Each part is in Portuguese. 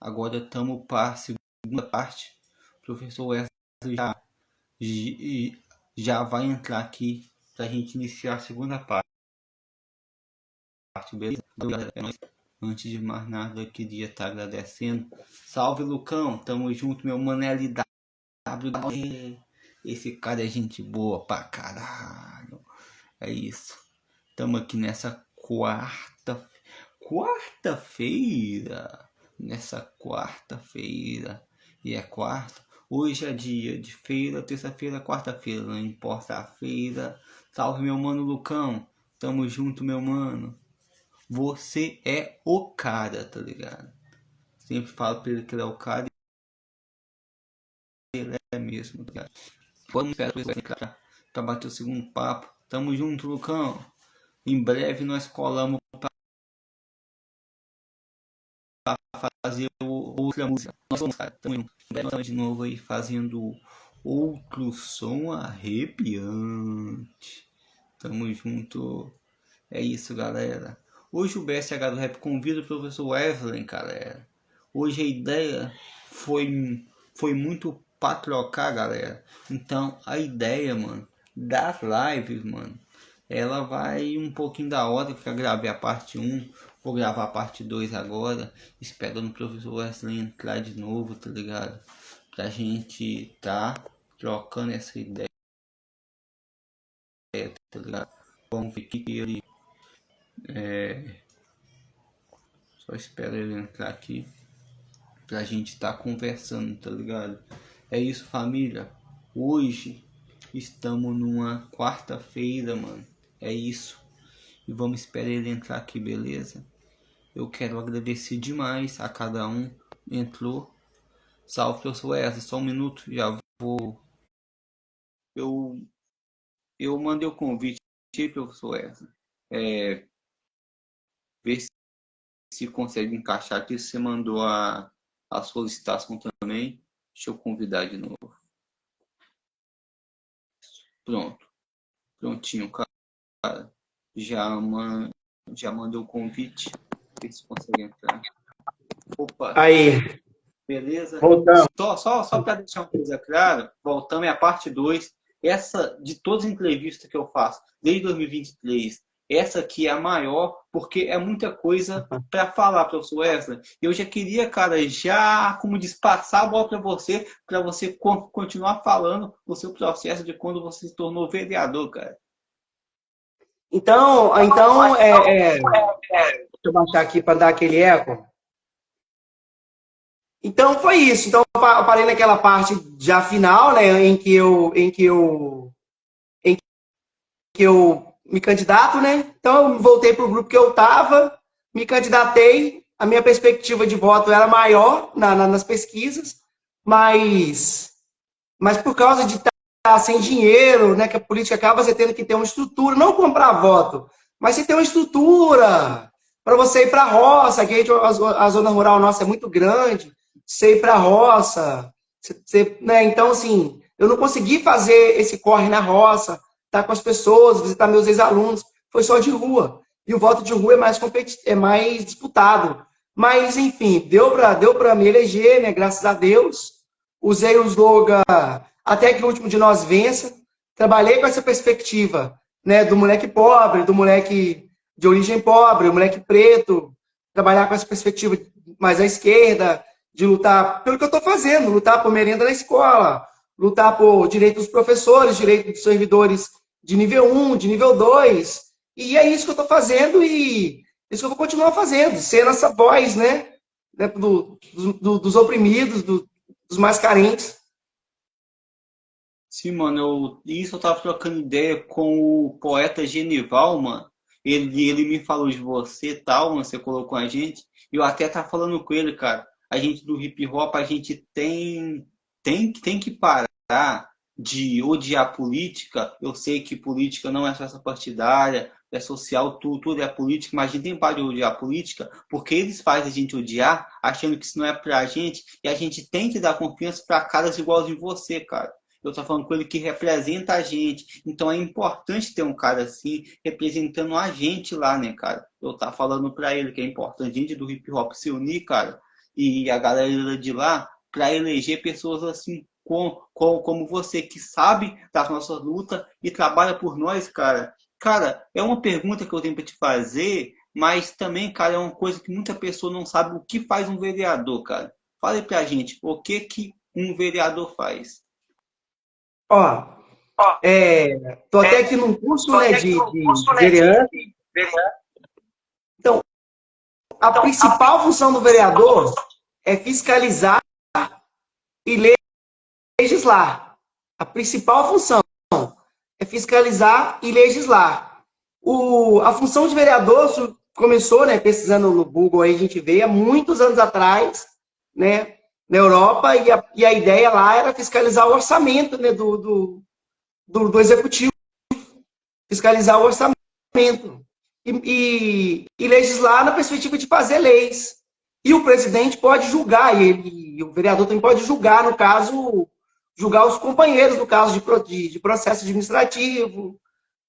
Agora estamos para a segunda parte. O professor Wesley já vai entrar aqui para a gente iniciar a segunda parte, beleza? Antes de mais nada, eu queria estar agradecendo. Salve, Lucão, tamo junto, meu mano LW. Esse cara é gente boa pra caralho. É isso. Tamo aqui nessa quarta-feira. Nessa quarta-feira. E é quarta. Hoje é dia de feira, terça-feira, quarta-feira. Não importa a feira. Salve, meu mano Lucão. Tamo junto, meu mano. Você é o cara, tá ligado? Sempre falo pra ele que ele é o cara e ele é mesmo, tá ligado? Vamos esperar pra ele entrar pra bater o segundo papo. Tamo junto, Lucão. Em breve nós colamos pra fazer outra música. Nós vamos, cara. Tamo junto. Em breve nós estamos de novo aí fazendo outro som arrepiante. Tamo junto. É isso, galera. Hoje o BSH do Rap convida o professor Wesley, galera. Hoje a ideia foi muito pra trocar, galera. Então a ideia, mano, das lives, mano, ela vai um pouquinho da hora, que eu gravei a parte 1, vou gravar a parte 2 agora, esperando o professor Wesley entrar de novo, tá ligado? Pra gente tá trocando essa ideia, tá ligado? Vamos ver que ele só espero ele entrar aqui pra gente tá conversando, tá ligado? É isso, família. Hoje estamos numa quarta-feira, mano. É isso. E vamos esperar ele entrar aqui, beleza? Eu quero agradecer demais a cada um. Entrou. Salve, professor Wesley. Só um minuto, já vou. Eu, eu mandei o convite, professor Wesley. Ver se consegue encaixar aqui. Você mandou a solicitação também. Deixa eu convidar de novo. Pronto. Prontinho, cara. Já mandou o convite. Ver se consegue entrar. Opa. Aí, Beleza? voltamos. Só para deixar uma coisa clara, voltamos à parte 2. Essa, de todas as entrevistas que eu faço, desde 2023, essa aqui é a maior, porque é muita coisa para falar, professor Wesley. Eu já queria, cara, como diz, passar a bola para você continuar falando o seu processo de quando você se tornou vereador, cara. Deixa eu baixar aqui para dar aquele eco. Então foi isso. Então eu parei naquela parte já final, né, em que eu me candidato, né? Então eu voltei para o grupo que eu estava, me candidatei. A minha perspectiva de voto era maior nas pesquisas, mas por causa de estar sem dinheiro, né, que a política acaba você tendo que ter uma estrutura, não comprar voto, mas você ter uma estrutura para você ir para a roça, que a zona rural nossa é muito grande, você ir para a roça, né, então assim, eu não consegui fazer esse corre na roça, estar com as pessoas, visitar meus ex-alunos, foi só de rua. E o voto de rua é mais disputado. Mas, enfim, deu para me eleger, né, graças a Deus. Usei o slogan até que o último de nós vença. Trabalhei com essa perspectiva, né, do moleque pobre, do moleque de origem pobre, o moleque preto, trabalhar com essa perspectiva mais à esquerda, de lutar pelo que eu estou fazendo, lutar por merenda na escola, lutar por direito dos professores, direito dos servidores de nível 1, de nível 2. E é isso que eu estou fazendo e isso que eu vou continuar fazendo, sendo essa voz, né, dos oprimidos, dos mais carentes. Sim, mano, eu tava trocando ideia com o poeta Genival, mano. Ele me falou de você e tal, mano, você colocou a gente. E eu até tava falando com ele, cara. A gente do hip hop, a gente tem que parar de odiar política. Eu sei que política não é só essa partidária, é social, tudo é política, mas a gente tem que parar de odiar política, porque eles fazem a gente odiar, achando que isso não é pra gente, e a gente tem que dar confiança pra caras iguais de você, cara. Eu tô falando com ele que representa a gente. Então é importante ter um cara assim, representando a gente lá, né, cara? Eu tá falando pra ele que é importante a gente do hip hop se unir, cara. e a galera de lá para eleger pessoas assim como você, que sabe das nossas lutas e trabalha por nós, cara. Cara, é uma pergunta que eu tenho para te fazer, mas também, cara, é uma coisa que muita pessoa não sabe o que faz um vereador, cara. Fale pra gente, o que que um vereador faz? Ó, tô até aqui num curso, né, de vereança. Então, a principal função do vereador é fiscalizar e legislar. A principal função é fiscalizar e legislar. A função de vereador começou, né, pesquisando no Google, aí a gente vê, há muitos anos atrás, né, na Europa, e a ideia lá era fiscalizar o orçamento, né, do executivo, fiscalizar o orçamento e legislar na perspectiva de fazer leis. E o presidente pode julgar, e o vereador também pode julgar, no caso, julgar os companheiros, no caso de processo administrativo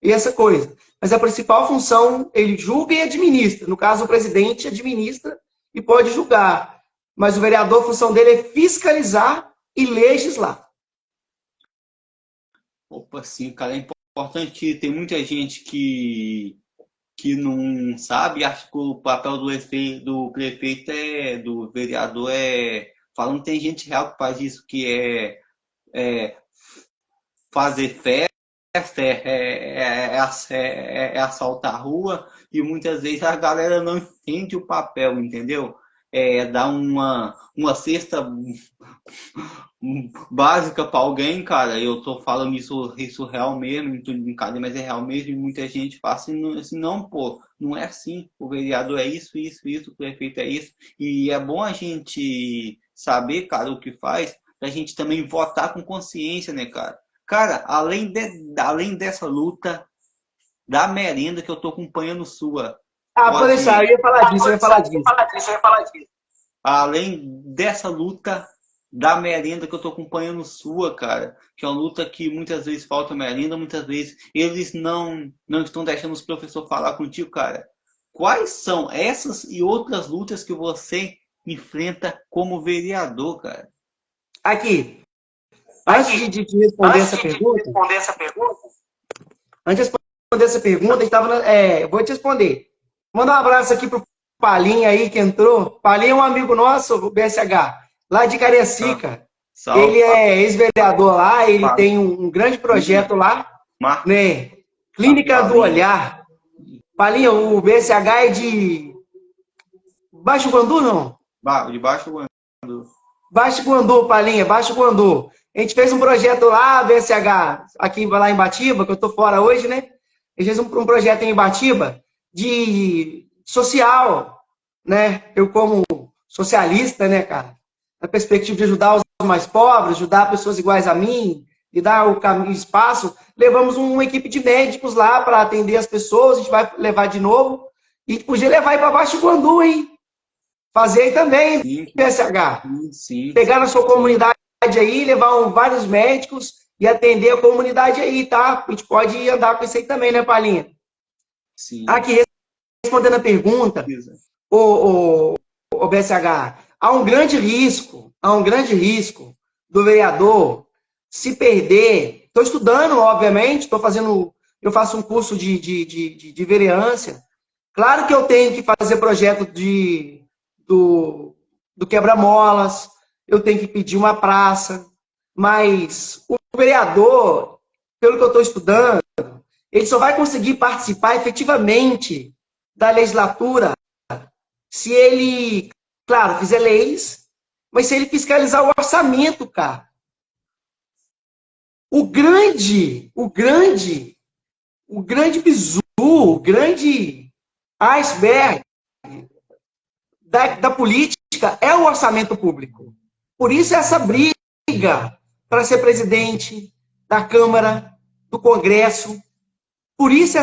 e essa coisa. Mas a principal função, ele julga e administra. No caso, o presidente administra e pode julgar. Mas o vereador, a função dele é fiscalizar e legislar. Opa, sim, cara, é importante. Tem muita gente que não sabe, acha que o papel do prefeito do vereador falando, tem gente real que faz isso, que é fazer festa, assaltar a rua, e muitas vezes a galera não entende o papel, entendeu? Dar uma cesta básica para alguém, cara. Eu tô falando isso real mesmo, não tô de brincadeira, mas é real mesmo, e muita gente fala assim, não, pô, não é assim. O vereador é isso, o prefeito é isso. E é bom a gente saber, cara, o que faz, pra gente também votar com consciência, né, cara? Cara, além dessa luta da merenda que eu tô acompanhando sua, Pode deixar, eu ia falar disso, eu ia falar disso. além dessa luta da merenda que eu tô acompanhando sua, cara, que é uma luta que muitas vezes falta merenda, muitas vezes eles não estão deixando os professores falar contigo, cara. Quais são essas e outras lutas que você enfrenta como vereador, cara? Aqui, antes de responder essa pergunta, eu vou te responder. Manda um abraço aqui pro Palinha aí que entrou. Palinha é um amigo nosso, o BSH, lá de Cariacica. Ele é ex-vereador lá, ele tem um grande projeto lá, né? Clínica do Olhar. Palinha, o BSH é de Baixo Guandu, não? De Baixo Guandu. Baixo Guandu, Palinha, Baixo Guandu. A gente fez um projeto lá, BSH, aqui lá em Batiba, que eu tô fora hoje, né? A gente fez um projeto em Batiba de social, né? Eu como socialista, né, cara? Na perspectiva de ajudar os mais pobres, ajudar pessoas iguais a mim, e dar o caminho, espaço, levamos uma equipe de médicos lá para atender as pessoas, a gente vai levar de novo, e a gente podia levar aí para Baixo Guandu, hein? Fazer aí também, sim, PSH. Sim. Pegar na sua comunidade aí, levar vários médicos e atender a comunidade aí, tá? A gente pode andar com isso aí também, né, Palinha? Sim. Aqui, respondendo a pergunta, o BSH, há um grande risco do vereador se perder. Estou estudando, obviamente, eu faço um curso de vereança. Claro que eu tenho que fazer projeto do quebra-molas, eu tenho que pedir uma praça, mas o vereador, pelo que eu estou estudando, ele só vai conseguir participar efetivamente da legislatura se ele, claro, fizer leis, mas se ele fiscalizar o orçamento, cara. O grande bizu, o grande iceberg da política é o orçamento público. Por isso essa briga para ser presidente da Câmara, do Congresso. Por isso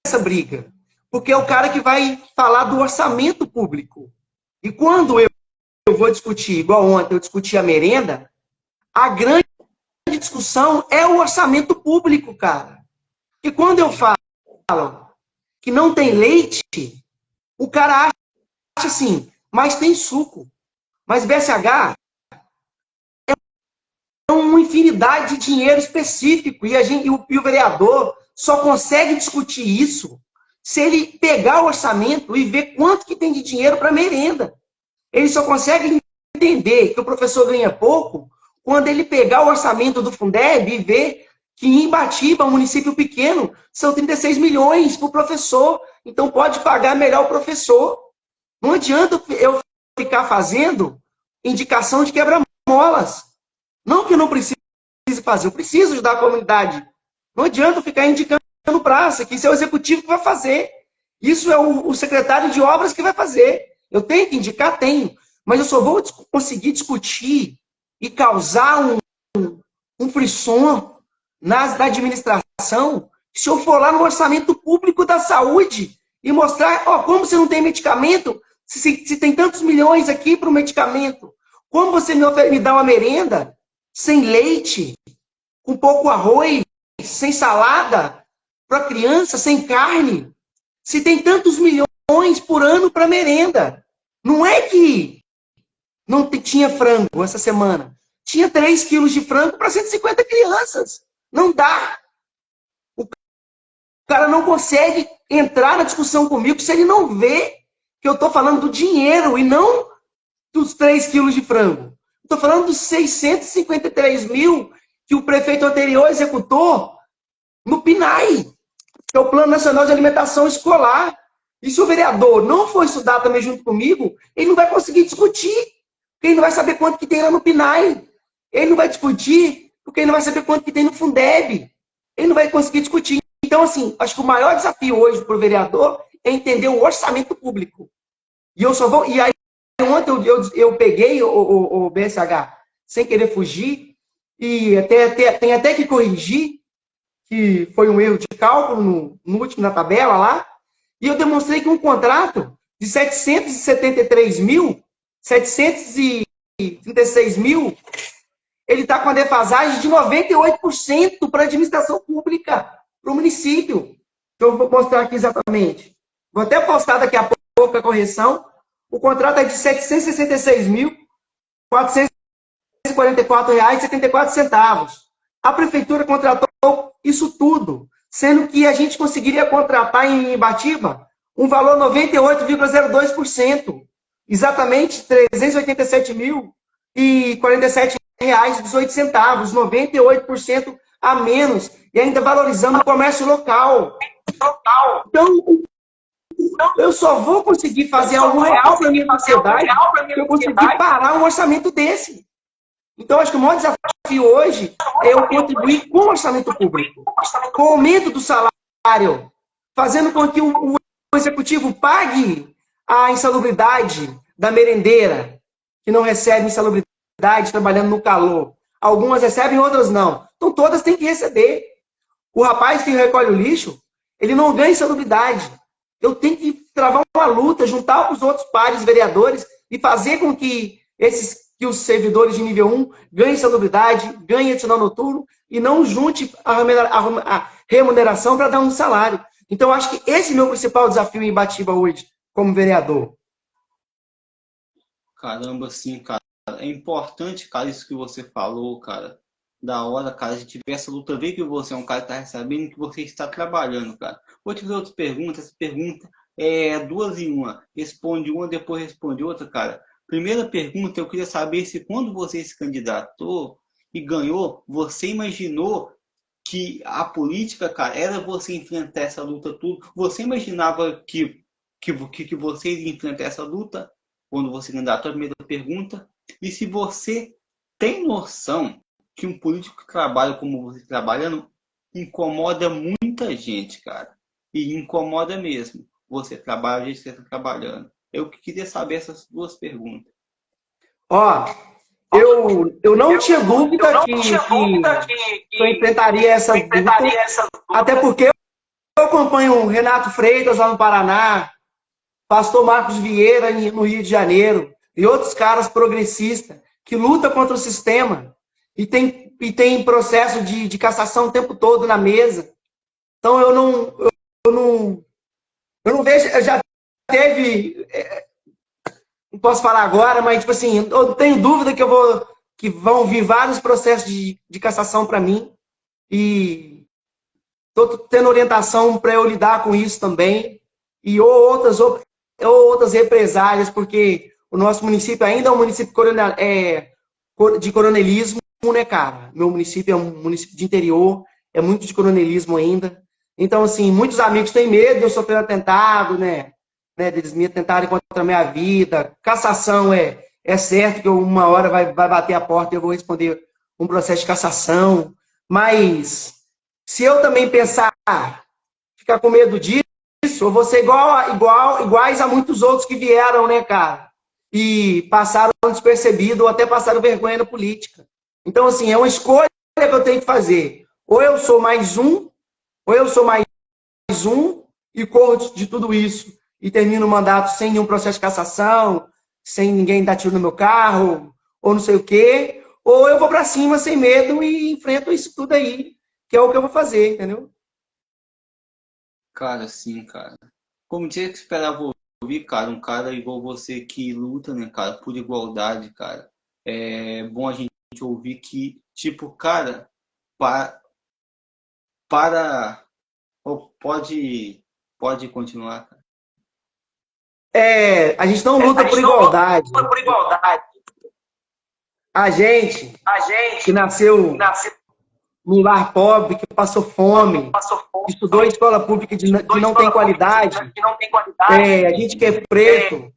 essa briga. Porque é o cara que vai falar do orçamento público. E quando eu vou discutir, igual ontem eu discuti a merenda, a grande discussão é o orçamento público, cara. E quando eu falo que não tem leite, o cara acha assim, mas tem suco. Mas BSH é uma infinidade de dinheiro específico e o vereador só consegue discutir isso se ele pegar o orçamento e ver quanto que tem de dinheiro para merenda. Ele só consegue entender que o professor ganha pouco quando ele pegar o orçamento do Fundeb e ver que em Ibatiba, um município pequeno, são 36 milhões para o professor. Então pode pagar melhor o professor. Não adianta eu ficar fazendo indicação de quebra-molas. Não que eu não precise fazer, eu preciso ajudar a comunidade. Não adianta eu ficar indicando praça, que isso é o executivo que vai fazer. Isso é o secretário de obras que vai fazer. Eu tenho que indicar? Tenho. Mas eu só vou conseguir discutir e causar um frisson na administração se eu for lá no orçamento público da saúde e mostrar, ó, como você não tem medicamento, se tem tantos milhões aqui para o medicamento, como você me dá uma merenda sem leite, com pouco arroz, sem salada, para criança, sem carne, se tem tantos milhões por ano para merenda. Não é que não tinha frango essa semana. Tinha 3 quilos de frango para 150 crianças. Não dá. O cara não consegue entrar na discussão comigo se ele não vê que eu estou falando do dinheiro e não dos 3 quilos de frango. Estou falando dos 653 mil que o prefeito anterior executou no PNAE, que é o Plano Nacional de Alimentação Escolar. E se o vereador não for estudar também junto comigo, ele não vai conseguir discutir, porque ele não vai saber quanto que tem lá no PNAE. Ele não vai discutir, porque ele não vai saber quanto que tem no Fundeb. Ele não vai conseguir discutir. Então, assim, acho que o maior desafio hoje para o vereador é entender o orçamento público. E eu só vou. E aí, ontem eu peguei o BSH sem querer fugir, e tem até que corrigir, que foi um erro de cálculo no último na tabela lá, e eu demonstrei que um contrato de 773 mil, 736 mil, ele está com a defasagem de 98% para a administração pública, para o município. Então, eu vou mostrar aqui exatamente. Vou até postar daqui a pouco a correção. O contrato é de R$ 766.444,74. A prefeitura contratou isso tudo, sendo que a gente conseguiria contratar em Ibatiba um valor 98,02%. Exatamente R$ 387.047,18, 98% a menos, e ainda valorizando o comércio local. Então, eu só vou conseguir fazer algo real para a minha sociedade se eu conseguir parar um orçamento desse. Então, acho que o maior desafio hoje é eu contribuir com o orçamento público, com o aumento do salário, fazendo com que o executivo pague a insalubridade da merendeira, que não recebe insalubridade trabalhando no calor. Algumas recebem, outras não. Então, todas têm que receber. O rapaz que recolhe o lixo, ele não ganha insalubridade. Eu tenho que travar uma luta, juntar com os outros pares vereadores e fazer com que os servidores de nível 1 ganhem insalubridade, ganhem adicional noturno e não junte a remuneração para dar um salário. Então, eu acho que esse é o meu principal desafio em Ibatiba hoje, como vereador. Caramba, sim, cara. É importante, cara, isso que você falou, cara. Da hora, cara, se tiver essa luta, ver que você é um cara que está recebendo, que você está trabalhando, cara. Vou te fazer outras perguntas. Essa pergunta é 2 em 1. Responde uma, depois responde outra, cara. Primeira pergunta, eu queria saber se quando você se candidatou e ganhou, você imaginou que a política, cara, era você enfrentar essa luta tudo? Você imaginava que você iria enfrentar essa luta quando você candidatou? A primeira pergunta. E se você tem noção que um político que trabalha como você trabalhando incomoda muita gente, cara. E incomoda mesmo. Você trabalha, a gente está trabalhando. Eu queria saber essas 2 perguntas. Ó, eu não tinha dúvida que eu enfrentaria essa luta, até porque eu acompanho o Renato Freitas lá no Paraná, pastor Marcos Vieira no Rio de Janeiro, e outros caras progressistas que lutam contra o sistema e tem processo de cassação o tempo todo na mesa. Então eu não vejo, já teve posso falar agora, mas, tipo assim, eu não tenho dúvida que vão vir vários processos de cassação para mim. E estou tendo orientação para eu lidar com isso também. E ou outras represálias, porque o nosso município ainda é um município de coronelismo, né, cara? Meu município é um município de interior, é muito de coronelismo ainda. Então, assim, muitos amigos têm medo de eu sofrer atentado, né? Deles me atentarem contra a minha vida. Cassação é certo que uma hora vai bater a porta e eu vou responder um processo de cassação. Mas se eu também pensar, ficar com medo disso, eu vou ser iguais a muitos outros que vieram, né, cara? E passaram despercebido ou até passaram vergonha na política. Então, assim, é uma escolha que eu tenho que fazer. Ou eu sou mais um, ou eu sou mais um e corro de tudo isso e termino o mandato sem nenhum processo de cassação, sem ninguém dar tiro no meu carro, ou não sei o quê. Ou eu vou para cima sem medo e enfrento isso tudo aí, que é o que eu vou fazer, entendeu? Cara, sim, cara. Como tinha que esperava ouvir, cara, um cara igual você que luta, né, cara, por igualdade, cara. É bom a gente ouvir que, tipo, cara, para, para pode continuar, cara. A gente não luta por igualdade. A gente que nasceu num lar pobre, que passou fome, que estudou em escola pública que não tem qualidade, a gente que é preto,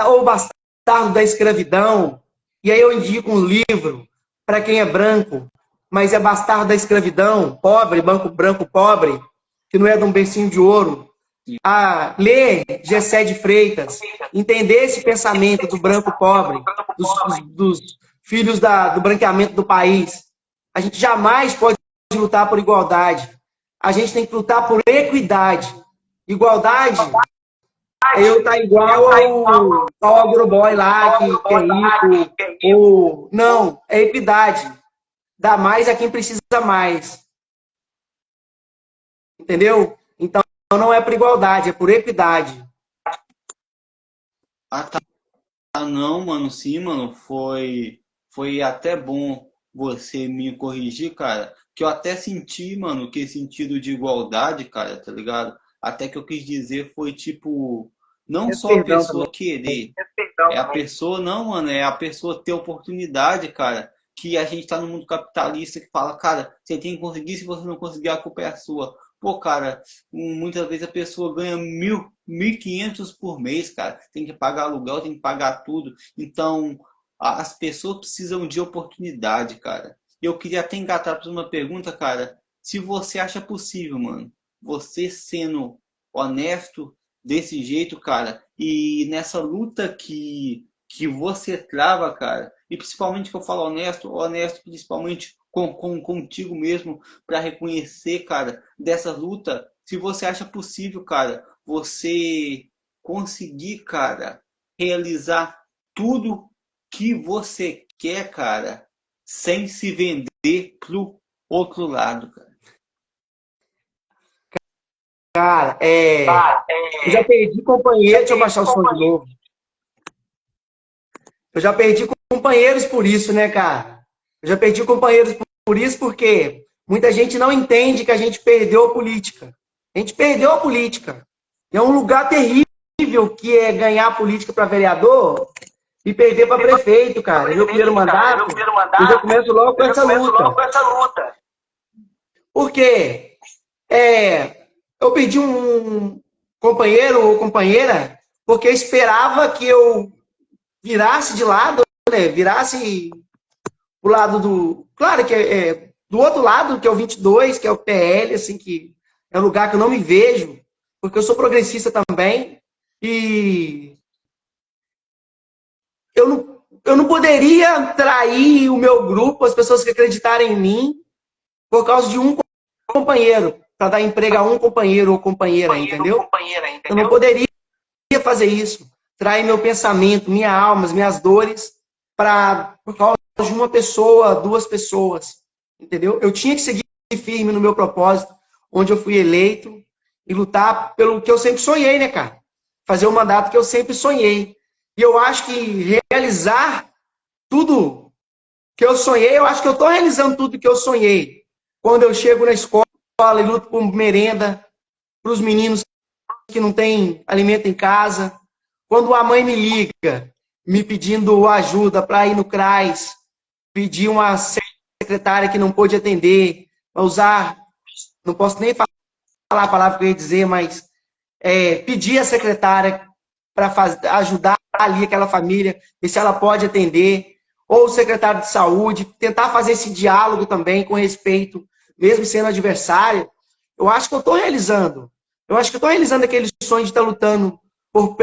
ou bastardo da escravidão, e aí eu indico um livro para quem é branco, mas é bastardo da escravidão, pobre, branco pobre, que não é de um bercinho de ouro, a ler Gessé de Freitas, entender esse pensamento do branco pobre, dos filhos do branqueamento do país. A gente jamais pode lutar por igualdade. A gente tem que lutar por equidade. Igualdade é eu estar igual ao agroboy lá, que é rico. Não, é equidade. Dá mais a quem precisa mais. Entendeu? Então, não é por igualdade, é por equidade. Ah, tá. Ah, não, mano, sim, mano, foi até bom você me corrigir, cara, que eu até senti, mano, que esse sentido de igualdade, cara, tá ligado? Até que eu quis dizer foi tipo, não só a Perdão pessoa também. querer, é a pessoa, não, mano, é a pessoa ter oportunidade, cara, que a gente tá no mundo capitalista que fala, cara, você tem que conseguir, se você não conseguir, a culpa é a sua. Pô, cara, muitas vezes a pessoa ganha 1.500 por mês, cara. Tem que pagar aluguel, tem que pagar tudo. Então, as pessoas precisam de oportunidade, cara. E eu queria até engatar para uma pergunta, cara. Se você acha possível, mano, você sendo honesto desse jeito, cara, e nessa luta que você trava, cara, e principalmente que eu falo honesto principalmente contigo mesmo, para reconhecer, cara, dessa luta, se você acha possível, cara, você conseguir, cara, realizar tudo que você quer, cara, sem se vender pro outro lado, cara. Cara, eu já perdi companheiro, deixa eu baixar o som de novo. Eu já perdi companheiros por isso, né, cara? Eu já perdi companheiros por isso porque muita gente não entende que a gente perdeu a política. A gente perdeu a política. É um lugar terrível que é ganhar política para vereador e perder para prefeito, cara. Meu primeiro mandato, eu já começo logo com essa luta. Por quê? Eu perdi um companheiro ou companheira porque esperava que eu virasse de lado, né? Virasse pro lado do... Claro que do outro lado, que é o 22, que é o PL, assim, que é um lugar que eu não me vejo, porque eu sou progressista também, e eu não poderia trair o meu grupo, as pessoas que acreditarem em mim, por causa de um companheiro, para dar emprego a um companheiro ou companheira, entendeu? Eu não poderia fazer isso, trair meu pensamento, minha alma, as minhas dores, por causa de uma pessoa, duas pessoas, entendeu? Eu tinha que seguir firme no meu propósito, onde eu fui eleito, e lutar pelo que eu sempre sonhei, né, cara? Fazer o mandato que eu sempre sonhei. E eu acho que realizar tudo que eu sonhei, eu acho que eu estou realizando tudo que eu sonhei. Quando eu chego na escola e luto por merenda para os meninos que não têm alimento em casa. Quando a mãe me liga, me pedindo ajuda para ir no CRAS, pedir uma secretária que não pôde atender, para usar, não posso nem falar a palavra que eu ia dizer, mas pedir a secretária para ajudar ali aquela família, ver se ela pode atender, ou o secretário de saúde, tentar fazer esse diálogo também com respeito, mesmo sendo adversário. Eu acho que eu estou realizando. Eu acho que eu estou realizando aquele sonho de estar lutando por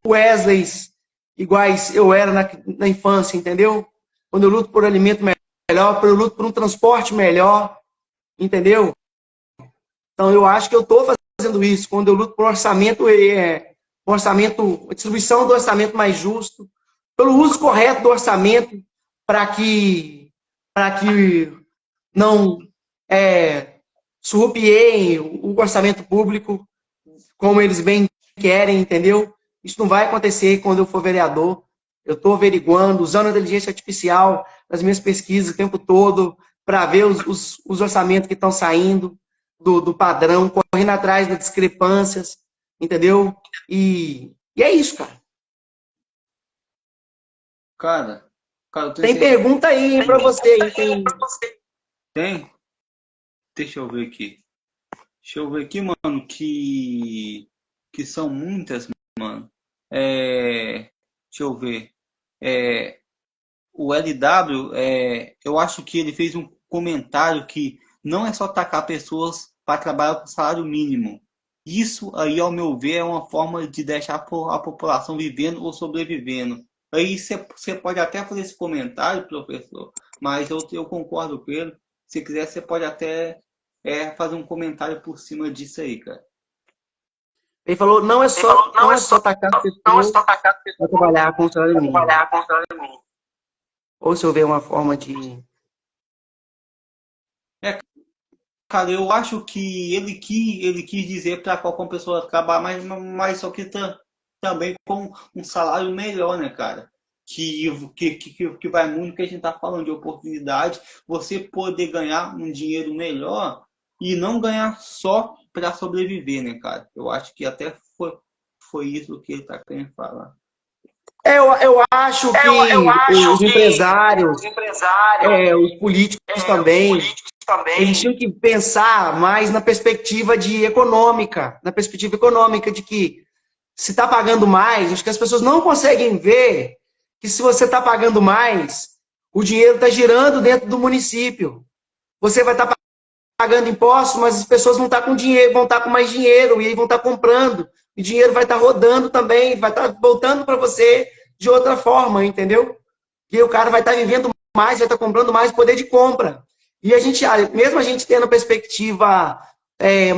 Wesleys iguais eu era na infância, entendeu? Quando eu luto por alimento melhor, quando eu luto por um transporte melhor, entendeu? Então eu acho que eu estou fazendo isso. Quando eu luto por orçamento, distribuição do orçamento mais justo, pelo uso correto do orçamento, para que não surrupiem o orçamento público como eles bem querem, entendeu? Isso não vai acontecer quando eu for vereador. Eu estou averiguando, usando a inteligência artificial nas minhas pesquisas o tempo todo, para ver os orçamentos que estão saindo do padrão, correndo atrás das discrepâncias, entendeu? E é isso, cara. Cara, Tem pergunta aí para você. Tem? Deixa eu ver aqui. Mano, que são muitas, mano. Deixa eu ver. O LW, eu acho que ele fez um comentário que não é só tacar pessoas para trabalhar com salário mínimo. Isso aí, ao meu ver, é uma forma de deixar a população vivendo ou sobrevivendo. Aí você pode até fazer esse comentário, professor, mas eu concordo com ele. Se quiser, você pode até fazer um comentário por cima disso aí, cara. Ele falou, não é só tacar as pessoas para trabalhar com o salário mínimo. Ou se houver uma forma de... Cara, eu acho que ele quis dizer para qualquer pessoa trabalhar, mas só que também com um salário melhor, né, cara? Que vai muito que a gente tá falando de oportunidade, você poder ganhar um dinheiro melhor e não ganhar só para sobreviver, né, cara? Eu acho que até foi isso que ele tá querendo falar. Eu acho que os empresários, os políticos também, eles tinham que pensar mais na perspectiva econômica, de que se está pagando mais, acho que as pessoas não conseguem ver que se você está pagando mais, o dinheiro está girando dentro do município. Você vai estar pagando impostos, mas as pessoas vão estar com dinheiro, vão estar com mais dinheiro, e aí vão estar comprando, e o dinheiro vai estar rodando também, vai estar voltando para você de outra forma, entendeu? E o cara vai estar vivendo mais, vai estar comprando mais poder de compra. E a gente, mesmo a gente tendo perspectiva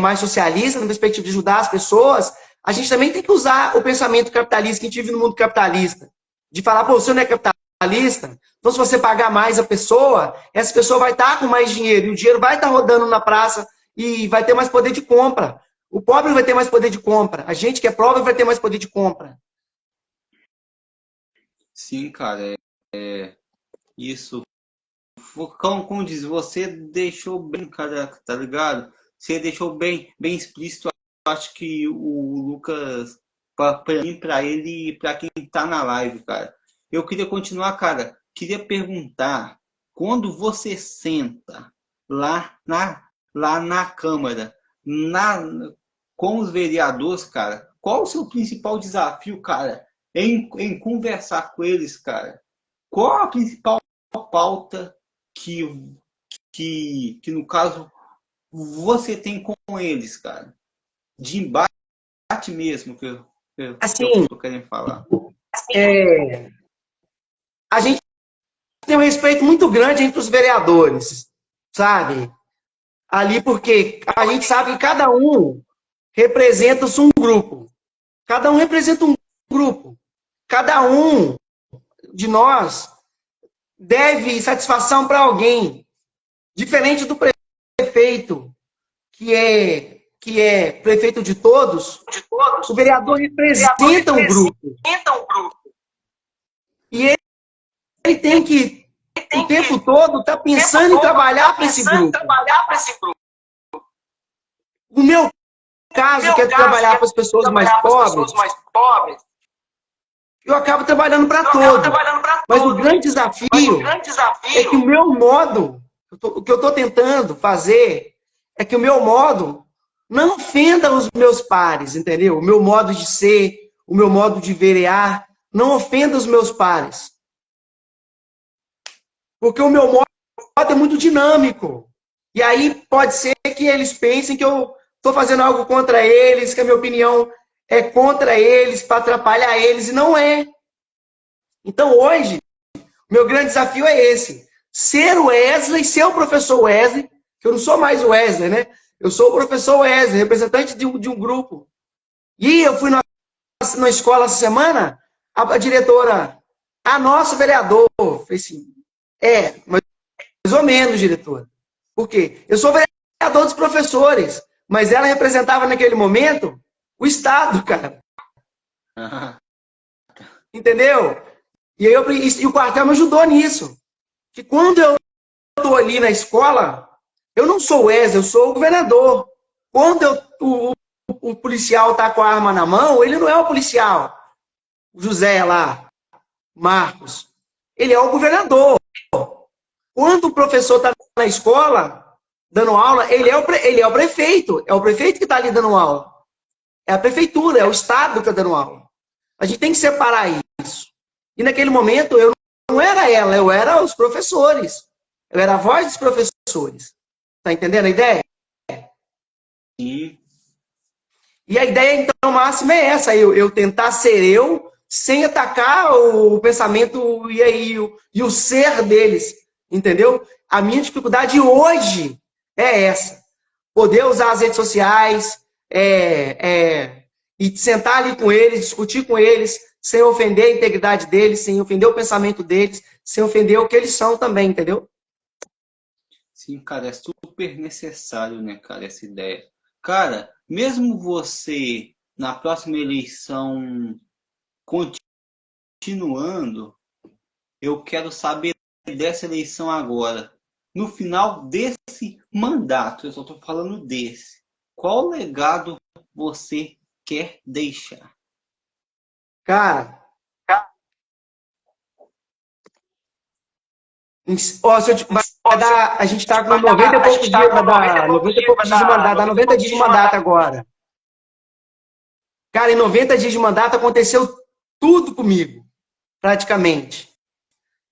mais socialista, na perspectiva de ajudar as pessoas, a gente também tem que usar o pensamento capitalista, que a gente vive no mundo capitalista. De falar, pô, você não é capitalista? Então, se você pagar mais a pessoa, essa pessoa vai estar com mais dinheiro, e o dinheiro vai estar rodando na praça e vai ter mais poder de compra. O pobre vai ter mais poder de compra. A gente que é pobre vai ter mais poder de compra. Sim, cara, isso. Como diz, você deixou bem, cara, tá ligado? Você deixou bem explícito. Eu acho que o Lucas, para mim, para ele e para quem tá na live, cara. Eu queria continuar, cara. Queria perguntar, quando você senta lá na Câmara, com os vereadores, cara, qual o seu principal desafio, cara, em conversar com eles, cara? Qual a principal pauta que no caso você tem com eles, cara? De embate mesmo que Assim, eu tô querendo falar. A gente tem um respeito muito grande entre os vereadores, sabe? Ali porque a gente sabe que cada um representa um grupo. Cada um representa um grupo. Cada um de nós deve satisfação para alguém. Diferente do prefeito, que é prefeito de todos, o vereador representa um grupo. E ele tem que, o tempo todo, estar pensando em trabalhar para esse grupo. O meu caso, que é trabalhar para as pessoas mais pobres, eu acabo trabalhando para todos. Mas o grande desafio é que o meu modo, o que eu estou tentando fazer, é que o meu modo não ofenda os meus pares, entendeu? O meu modo de ser, o meu modo de verear, não ofenda os meus pares. Porque o meu modo é muito dinâmico. E aí pode ser que eles pensem que eu estou fazendo algo contra eles, que a minha opinião é contra eles, para atrapalhar eles, e não é. Então hoje, meu grande desafio é esse. Ser o Wesley, ser o professor Wesley, que eu não sou mais o Wesley, né? Eu sou o professor Wesley, representante de um grupo. E eu fui na escola essa semana, a diretora, nosso vereador, fez assim, mais ou menos, diretora. Por quê? Eu sou vereador dos professores, mas ela representava naquele momento o Estado, cara. Entendeu? E o quartel me ajudou nisso. Que quando eu estou ali na escola, eu não sou o Wesley, eu sou o governador. Quando o policial está com a arma na mão, ele não é o policial. O José lá, Marcos. Ele é o governador. Quando o professor está na escola, dando aula, ele é o prefeito. É o prefeito que está ali dando aula. É a prefeitura, é o Estado que está dando aula. A gente tem que separar isso. E naquele momento, eu não era ela, eu era os professores. Eu era a voz dos professores. Tá entendendo a ideia? Sim. E a ideia, então, máxima é essa. Eu tentar ser eu, sem atacar o pensamento e o ser deles. Entendeu? A minha dificuldade hoje é essa. Poder usar as redes sociais, e sentar ali com eles, discutir com eles, sem ofender a integridade deles, sem ofender o pensamento deles, sem ofender o que eles são também, entendeu? Sim, cara, é super necessário, né, cara, essa ideia. Cara, mesmo você, na próxima eleição, continuando, eu quero saber dessa eleição agora. No final desse mandato, eu só estou falando desse, qual legado você quer deixar? Cara, ó, se eu te, vai dar, a gente tá com 90 e poucos dias, vai dar 90 e poucos dias de mandato, dá 90 dias de mandato agora. Cara, em 90 dias de mandato aconteceu tudo comigo, praticamente.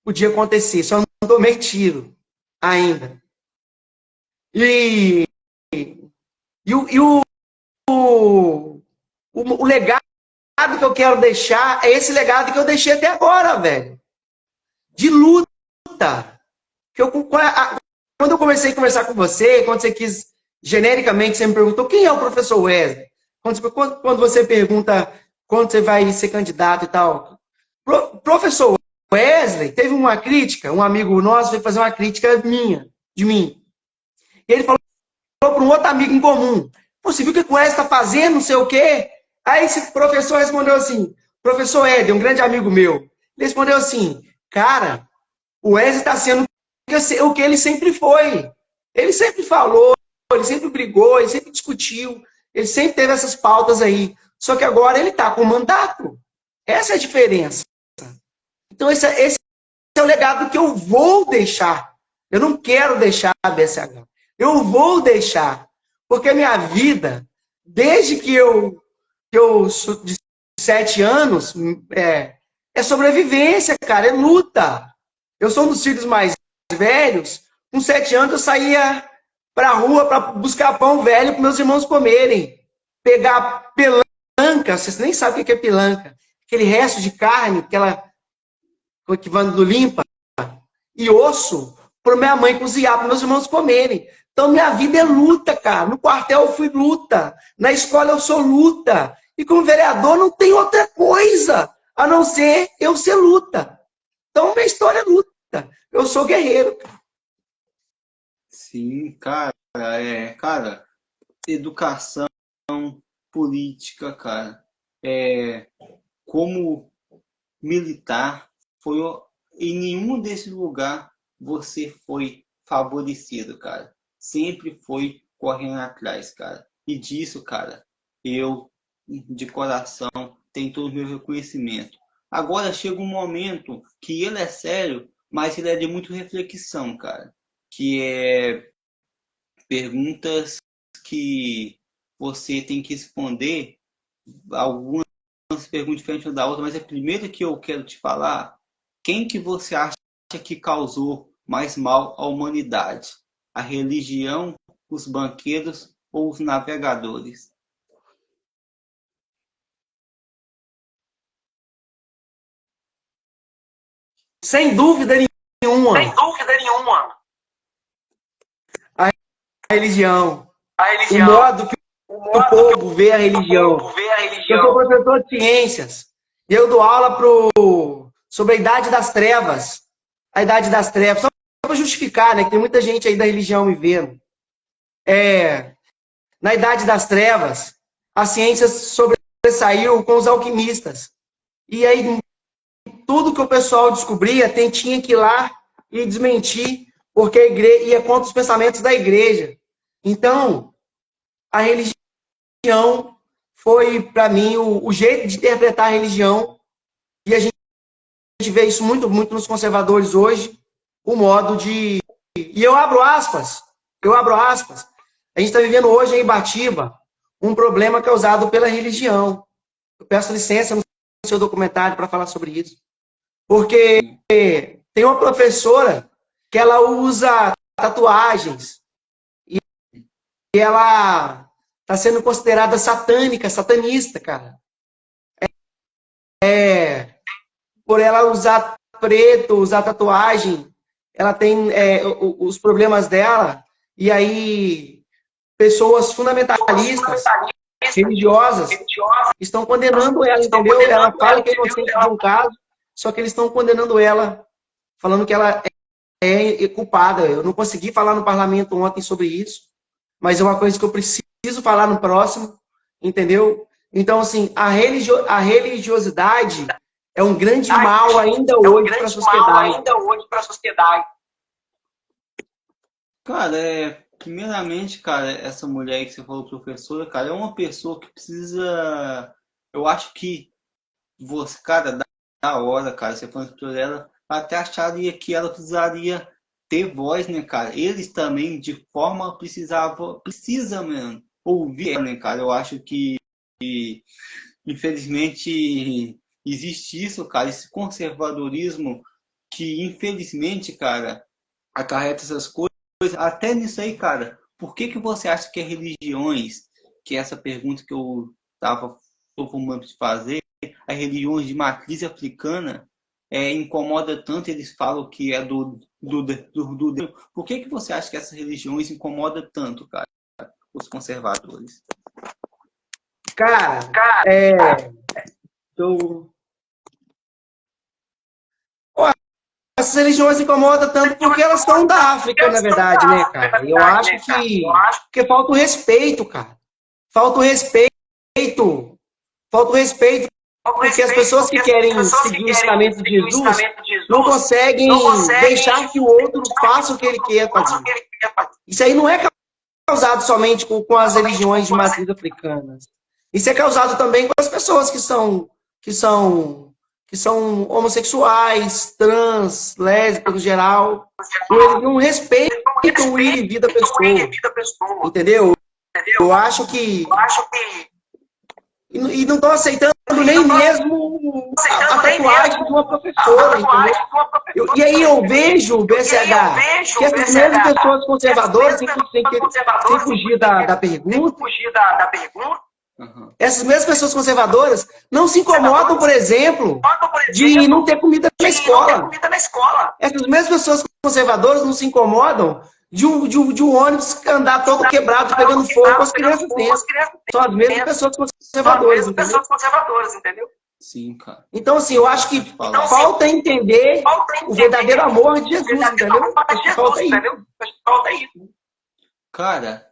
Podia acontecer, só não tomei tiro ainda. E, o legado que eu quero deixar é esse legado que eu deixei até agora, velho. De luta. Quando eu comecei a conversar com você, quando você quis, genericamente, você me perguntou quem é o professor Wesley? Quando você pergunta quando você vai ser candidato e tal. Professor Wesley teve uma crítica, um amigo nosso veio fazer uma crítica de mim. E ele falou para um outro amigo em comum: você viu o que o Wesley está fazendo, não sei o quê? Aí esse professor respondeu assim, professor Éder, um grande amigo meu, ele respondeu assim, cara, o Wesley está sendo o que ele sempre foi. Ele sempre falou, ele sempre brigou, ele sempre discutiu, ele sempre teve essas pautas aí. Só que agora ele está com mandato. Essa é a diferença. Então esse é o legado que eu vou deixar. Eu não quero deixar a BCH. Eu vou deixar. Porque a minha vida, desde que eu sou de 7 anos, é sobrevivência, cara, é luta. Eu sou um dos filhos mais velhos. Com 7 anos eu saía para a rua para buscar pão velho para meus irmãos comerem. Pegar pelanca, vocês nem sabem o que é pelanca. Aquele resto de carne, aquela que vai do limpa, e osso, para minha mãe cozinhar, para meus irmãos comerem. Então, minha vida é luta, cara. No quartel eu fui luta. Na escola eu sou luta. E como vereador não tem outra coisa a não ser eu ser luta. Então, minha história é luta. Eu sou guerreiro. Sim, cara, educação, política, cara, como militar, foi em nenhum desses lugares você foi favorecido, cara. Sempre foi correndo atrás, cara. E disso, cara, eu, de coração, tenho todo o meu reconhecimento. Agora chega um momento que ele é sério, mas ele é de muita reflexão, cara. Que é perguntas que você tem que responder, algumas perguntas diferentes da outra, mas a primeira que eu quero te falar, quem que você acha que causou mais mal à humanidade? A religião, os banqueiros ou os navegadores? Sem dúvida nenhuma. Sem dúvida nenhuma. A religião. A O religião. modo que o povo vê a religião. Eu sou professor de ciências. E eu dou aula sobre a idade das trevas. A idade das trevas. Só para justificar, né? Que tem muita gente aí da religião me vendo. Na idade das trevas, a ciência sobressaiu com os alquimistas. E aí, tudo que o pessoal descobria, tinha que ir lá e desmentir, porque a igreja ia contra os pensamentos da igreja. Então, a religião foi, para mim, o jeito de interpretar a religião, e a gente vê isso muito, muito nos conservadores hoje, o modo de... E eu abro aspas, a gente está vivendo hoje em Ibatiba um problema causado pela religião. Eu peço licença no seu documentário para falar sobre isso. Porque tem uma professora que ela usa tatuagens e ela está sendo considerada satanista, cara. Por ela usar preto, usar tatuagem, ela tem os problemas dela, e aí pessoas fundamentalistas, religiosas, estão condenando ela, entendeu? Ela fala que é inocente de um caso, só que eles estão condenando ela, falando que ela é culpada. Eu não consegui falar no parlamento ontem sobre isso, mas é uma coisa que eu preciso falar no próximo, entendeu? Então, assim, a religiosidade é um grande mal ainda hoje para a sociedade. Cara, primeiramente, cara, essa mulher que você falou, professora, cara, é uma pessoa que precisa. Eu acho que você, cara, da hora, cara, você falando por ela, até acharia que ela precisaria ter voz, né, cara? Eles também, de forma, precisa, mano, ouvir, né, cara? Eu acho que, infelizmente, existe isso, cara, esse conservadorismo que, infelizmente, cara, acarreta essas coisas. Até nisso aí, cara, por que que você acha que as religiões, que é essa pergunta que eu estava formando de fazer, as religiões de matriz africana incomoda tanto, eles falam que é do. Por que que você acha que essas religiões incomodam tanto, cara, os conservadores? Cara, essas religiões incomodam tanto porque elas são da África, na verdade, né, cara? Eu acho que falta o respeito, cara. Falta o respeito. Porque as pessoas que querem seguir o ensinamento de Jesus não conseguem deixar que o outro faça o que ele quer fazer. Isso aí não é causado somente com as religiões de matriz africanas. Isso é causado também com as pessoas que são homossexuais, trans, lésbicas no geral. Eles não respeitam o ir e vir da pessoa. Entendeu? Eu acho que... E não estão aceitando nem mesmo a tatuagem de uma professora, entendeu? E aí eu vejo, BCH, que essas mesmas pessoas conservadoras, sem fugir da pergunta, essas mesmas pessoas conservadoras não se incomodam, por exemplo, de não ter comida na escola. Essas mesmas pessoas conservadoras não se incomodam de um ônibus andar todo quebrado, pegando fogo com as crianças dentro. São as mesmas pessoas conservadoras, entendeu? Sim, cara. Então, assim, eu acho que falta entender o verdadeiro amor de Jesus, entendeu? Falta isso. Cara,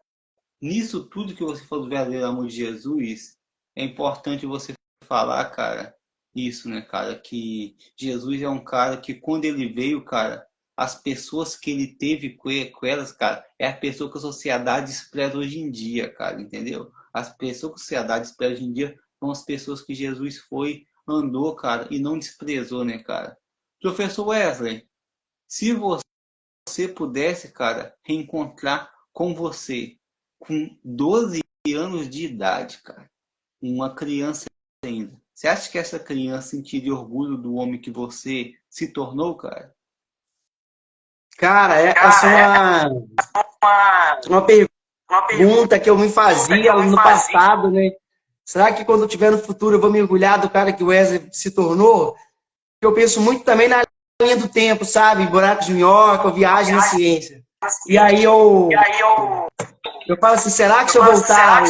nisso tudo que você falou do verdadeiro amor de Jesus, é importante você falar, cara, isso, né, cara? Que Jesus é um cara que quando ele veio, cara, as pessoas que ele teve com elas, cara, é a pessoa que a sociedade despreza hoje em dia, cara, entendeu? As pessoas que a sociedade despreza hoje em dia são as pessoas que Jesus foi, andou, cara, e não desprezou, né, cara? Professor Wesley, se você pudesse, cara, reencontrar com você com 12 anos de idade, cara, uma criança ainda. Você acha que essa criança sentiria orgulho do homem que você se tornou, cara? Cara, essa é uma pergunta que eu me fazia no passado, né? Será que quando eu tiver no futuro eu vou me orgulhar do cara que o Wesley se tornou? Eu penso muito também na linha do tempo, sabe? Buracos de minhoca, viagem na ciência. E aí eu falo assim, será que se eu voltar...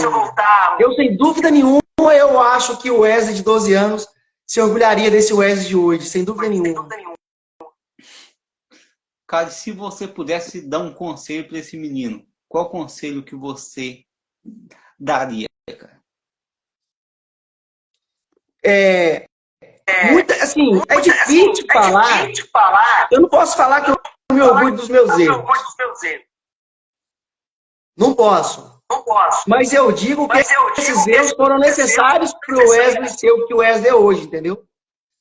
Eu, sem dúvida nenhuma, eu acho que o Wesley de 12 anos se orgulharia desse Wesley de hoje, sem dúvida nenhuma. Cara, se você pudesse dar um conselho para esse menino, qual conselho que você daria, cara? Assim, é difícil falar. Eu não posso falar que eu me orgulho dos meus erros. Não posso. Mas eu digo que esses erros foram necessários para o Wesley ser o que o Wesley é hoje, entendeu?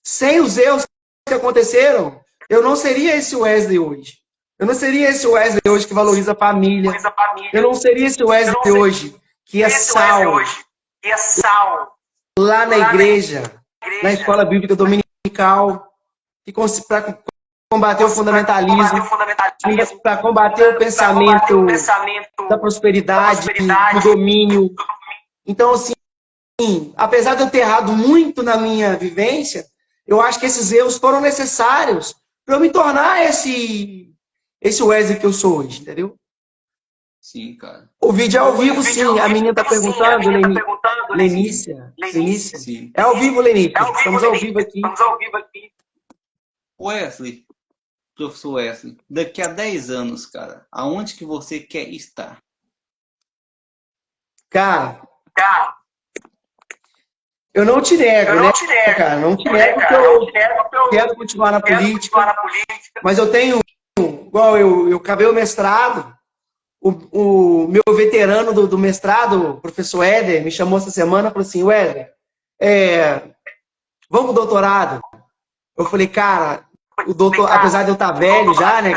Sem os erros que aconteceram, eu não seria esse Wesley hoje. Eu não seria esse Wesley hoje que valoriza a família. Eu não seria esse Wesley hoje que é sal lá na igreja, na escola bíblica dominical, para combater o fundamentalismo, para combater o pensamento da prosperidade, do domínio. Então, assim, apesar de eu ter errado muito na minha vivência, eu acho que esses erros foram necessários para eu me tornar esse Wesley que eu sou hoje, entendeu? Sim, cara. O vídeo é ao vivo, sim. A menina está perguntando, Lenícia. Sim. É ao vivo, Lenícia. Estamos ao vivo aqui. Wesley, professor Wesley, daqui a 10 anos, cara, aonde que você quer estar? Cara, eu não te nego, né, cara? Não te nego que eu quero continuar na política, mas eu tenho, igual eu acabei o mestrado, o meu veterano do mestrado, o professor Éder, me chamou essa semana e falou assim, Éder, vamos pro doutorado? Eu falei, cara, apesar de eu estar velho já, né?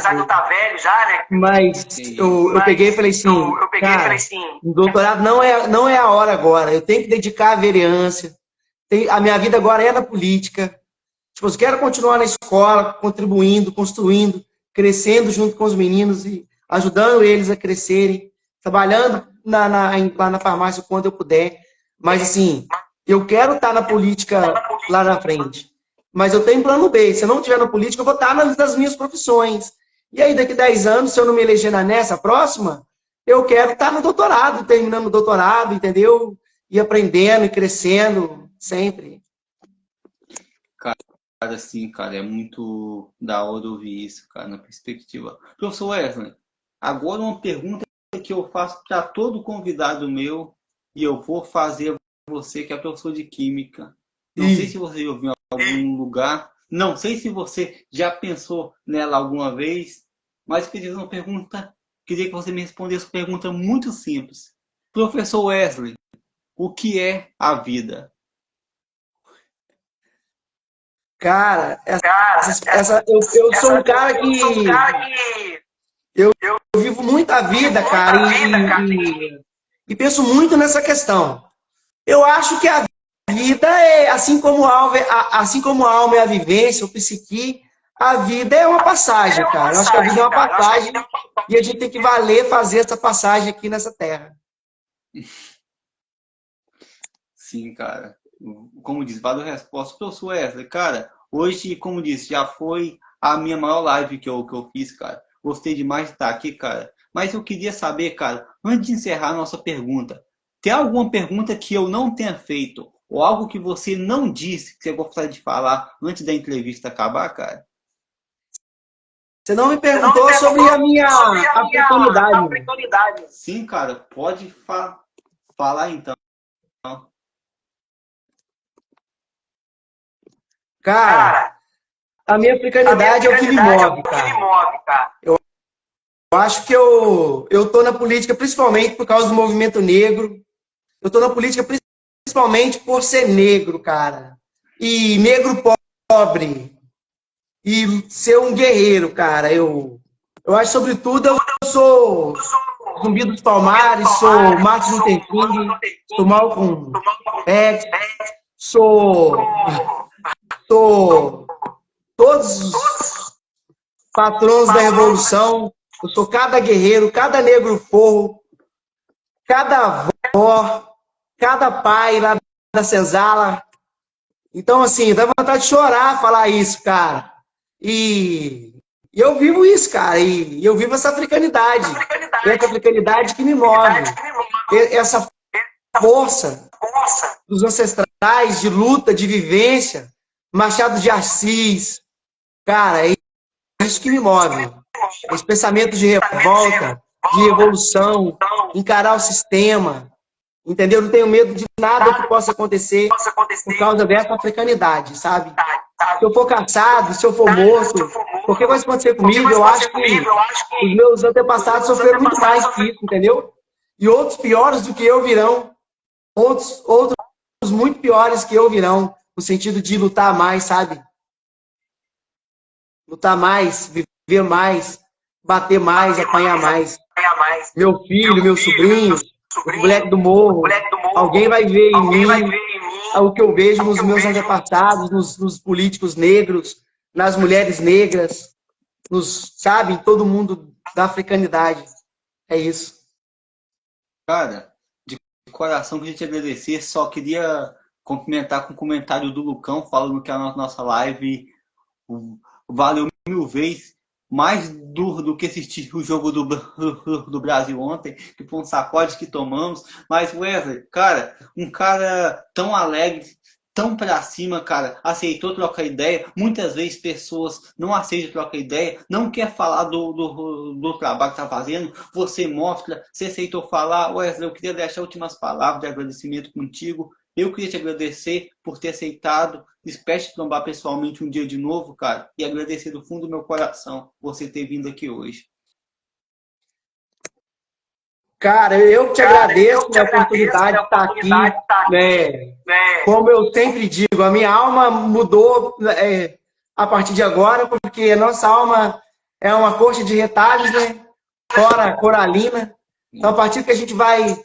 Mas eu peguei e falei assim, cara, o doutorado não é a hora agora. Eu tenho que dedicar a vereança. A minha vida agora é na política. Tipo, eu quero continuar na escola, contribuindo, construindo, crescendo junto com os meninos e ajudando eles a crescerem, trabalhando lá na farmácia quando eu puder. Mas, assim, eu quero estar na política lá na frente. Mas eu tenho plano B. Se eu não estiver na política, eu vou estar nas minhas profissões. E aí, daqui a 10 anos, se eu não me eleger nessa próxima, eu quero estar no doutorado, terminando o doutorado, entendeu? E aprendendo e crescendo sempre. Cara, assim, cara, é muito da hora ouvir isso, cara, na perspectiva. Professor Wesley, agora uma pergunta que eu faço para todo convidado meu, e eu vou fazer a você, que é professor de Química. Não sei se você ouviu em algum lugar, não sei se você já pensou nela alguma vez, mas eu queria fazer uma pergunta, queria que você me respondesse uma pergunta muito simples. Professor Wesley, o que é a vida? Cara, eu sou um cara que eu vivo muito a vida, cara, e penso muito nessa questão. Eu acho que a vida é, assim como a alma é a vivência, o psique, a vida é uma passagem, cara. Eu acho que a vida é uma passagem e a gente tem que fazer essa passagem aqui nessa terra. Sim, cara. Como diz, vale a resposta. Professor Wesley, cara, hoje, como disse, já foi a minha maior live que eu fiz, cara. Gostei demais de estar aqui, cara. Mas eu queria saber, cara, antes de encerrar a nossa pergunta, tem alguma pergunta que eu não tenha feito? Ou algo que você não disse que você gostaria de falar antes da entrevista acabar, cara? Você não me perguntou sobre a minha oportunidade. Sim, cara, pode falar então. Cara, a minha africanidade é o que me move, cara. Eu acho que eu tô na política principalmente por causa do movimento negro. Eu tô na política principalmente por ser negro, cara. E negro pobre. E ser um guerreiro, cara. Eu acho, sobretudo, eu sou Zumbi dos Palmares, sou Martin Luther King, sou Malcolm X, sou todos os patrões da Revolução. Eu sou cada guerreiro, cada negro forro, cada avó, cada pai lá da senzala. Então, assim, dá vontade de chorar falar isso, cara. E eu vivo isso, cara. E eu vivo essa africanidade. Essa africanidade que me move. Essa força dos ancestrais de luta, de vivência. Machado de Assis. Cara, é isso que me move. Esse pensamento de revolta, de revolução, encarar o sistema. Entendeu? Não tenho medo de nada que possa acontecer por causa dessa africanidade, sabe? Se eu for caçado, se eu for morto, qualquer coisa que acontecer comigo, eu acho que os meus antepassados sofreram muito mais que isso, entendeu? E outros piores do que eu virão. Outros muito piores que eu virão, no sentido de lutar mais, sabe? Lutar mais, viver mais, bater mais, apanhar mais. Meu filho, meu sobrinho, o moleque do morro, alguém vai ver em mim o que eu vejo nos meus antepassados, nos políticos negros, nas mulheres negras, sabe, em todo mundo da africanidade. É isso. Cara, de coração queria te agradecer, só queria complementar com o comentário do Lucão, falando que a nossa live valeu 1000 vezes mais do que assistir o jogo do Brasil ontem, que foi um sacode que tomamos. Mas Wesley, cara, um cara tão alegre, tão pra cima, cara, aceitou trocar ideia. Muitas vezes pessoas não aceitam trocar ideia, não quer falar do trabalho que tá fazendo. Você mostra, você aceitou falar. Wesley, eu queria deixar últimas palavras de agradecimento contigo. Eu queria te agradecer por ter aceitado. Espero te trombar pessoalmente um dia de novo, cara. E agradecer do fundo do meu coração você ter vindo aqui hoje. Cara, eu te agradeço a oportunidade de estar aqui. Né? Como eu sempre digo, a minha alma mudou a partir de agora, porque a nossa alma é uma coxa de retalhos, né? Fora coralina. Então, a partir que a gente vai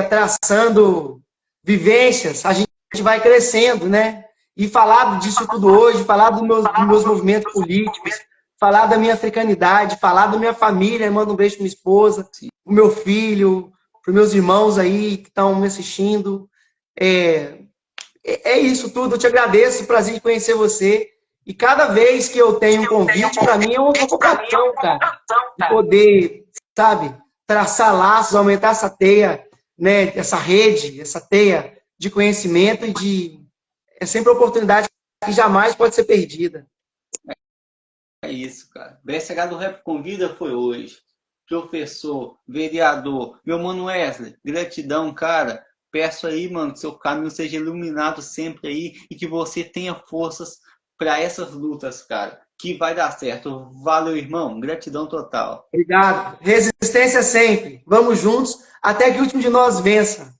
traçando vivências, a gente vai crescendo, né? E falar disso tudo hoje, falar dos meus movimentos políticos, falar da minha africanidade, falar da minha família, mando um beijo para minha esposa, o meu filho, para os meus irmãos aí que estão me assistindo. É isso tudo, eu te agradeço, prazer de conhecer você. E cada vez que eu tenho um convite, para mim é uma vocação, cara, de poder, sabe, traçar laços, aumentar essa teia, né, essa rede, essa teia de conhecimento e é sempre uma oportunidade que jamais pode ser perdida. É isso, cara. BSH do Rap Convida foi hoje. Professor, vereador, meu mano Wesley, gratidão, cara. Peço aí, mano, que seu caminho seja iluminado sempre aí e que você tenha forças para essas lutas, cara. Que vai dar certo. Valeu, irmão. Gratidão total. Obrigado. Resistência sempre. Vamos juntos até que o último de nós vença.